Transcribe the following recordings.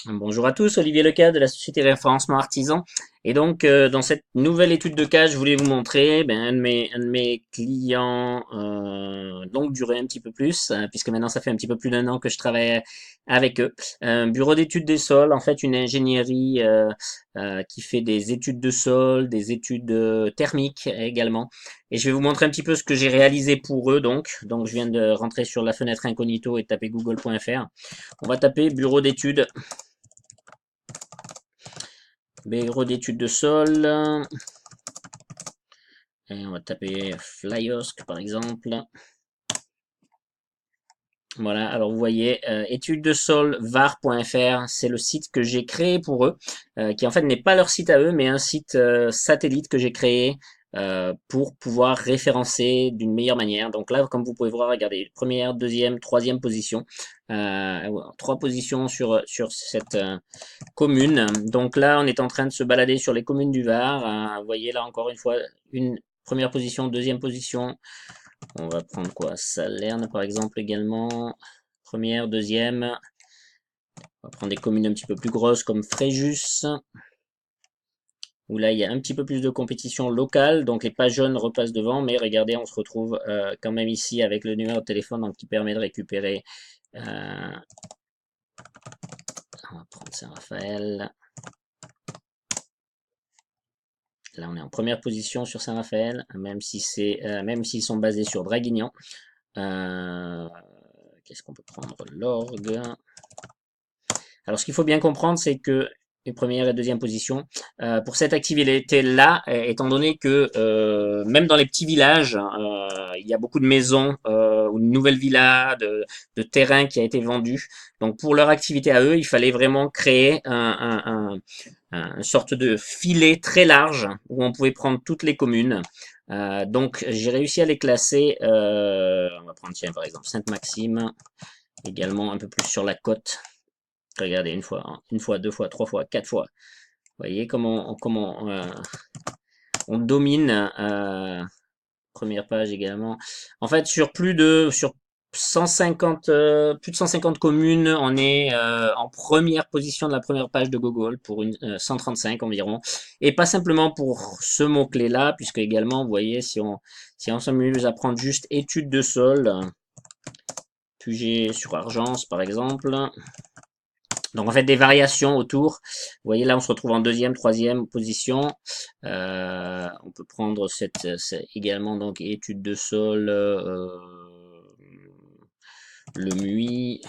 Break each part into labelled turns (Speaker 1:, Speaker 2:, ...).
Speaker 1: Bonjour à tous, Olivier Leca de la société Référencement Artisan. Et donc, dans cette nouvelle étude de cas, je voulais vous montrer un de mes clients longue durée un petit peu plus, puisque maintenant ça fait un petit peu plus d'un an que je travaille avec eux. Un bureau d'études des sols, en fait une ingénierie qui fait des études de sol, des études thermiques également. Et je vais vous montrer un petit peu ce que j'ai réalisé pour eux Donc, je viens de rentrer sur la fenêtre incognito et de taper google.fr. On va taper bureau d'études. Bureau d'études de sol. Et on va taper Flyosk par exemple. Voilà, alors vous voyez, études de sol var.fr, c'est le site que j'ai créé pour eux, qui en fait n'est pas leur site à eux, mais un site satellite que j'ai créé pour pouvoir référencer d'une meilleure manière. Donc là, comme vous pouvez voir, regardez, première, deuxième, troisième position, trois positions sur cette commune. Donc là, on est en train de se balader sur les communes du Var. Vous voyez là encore une fois, une première position, deuxième position. On va prendre quoi? Salerne par exemple également. Première, deuxième. On va prendre des communes un petit peu plus grosses comme Fréjus, où là il y a un petit peu plus de compétition locale, donc les pages jaunes repassent devant, mais regardez, on se retrouve quand même ici avec le numéro de téléphone donc, qui permet de récupérer. On va prendre Saint-Raphaël. Là, on est en première position sur Saint-Raphaël, même si même s'ils sont basés sur Draguignan. Qu'est-ce qu'on peut prendre? L'orgue. Alors, ce qu'il faut bien comprendre, c'est que les première et deuxième position, pour cette activité-là, étant donné que même dans les petits villages, il y a beaucoup de maisons ou de nouvelles villas, de terrains qui a été vendus. Donc, pour leur activité à eux, il fallait vraiment créer une sorte de filet très large où on pouvait prendre toutes les communes. Donc, j'ai réussi à les classer. On va prendre, tiens, par exemple, Sainte-Maxime, également un peu plus sur la côte. Regardez, une fois, deux fois, trois fois, quatre fois. Vous voyez comment on domine. Première page également. En fait, sur 150, plus de 150 communes, on est en première position de la première page de Google pour une 135 environ. Et pas simplement pour ce mot-clé-là, puisque également, vous voyez, si on s'amuse à prendre juste études de sol, Puget sur Argence par exemple. Donc en fait des variations autour. Vous voyez là on se retrouve en deuxième, troisième position. On peut prendre également donc étude de sol, le MUI,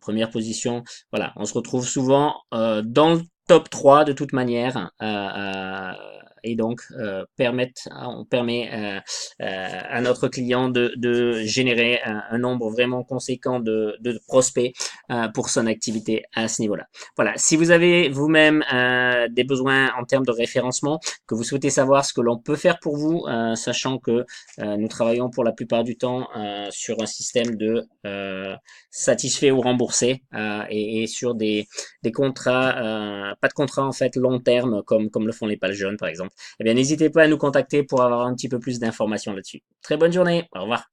Speaker 1: première position. Voilà, on se retrouve souvent dans le top 3 de toute manière. Et donc on permet à notre client de générer un nombre vraiment conséquent de prospects pour son activité à ce niveau-là. Voilà, si vous avez vous-même des besoins en termes de référencement, que vous souhaitez savoir ce que l'on peut faire pour vous, sachant que nous travaillons pour la plupart du temps sur un système de satisfait ou remboursé et sur des contrats, pas de contrats en fait long terme comme le font les pages jaunes par exemple. Eh bien, n'hésitez pas à nous contacter pour avoir un petit peu plus d'informations là-dessus. Très bonne journée, au revoir.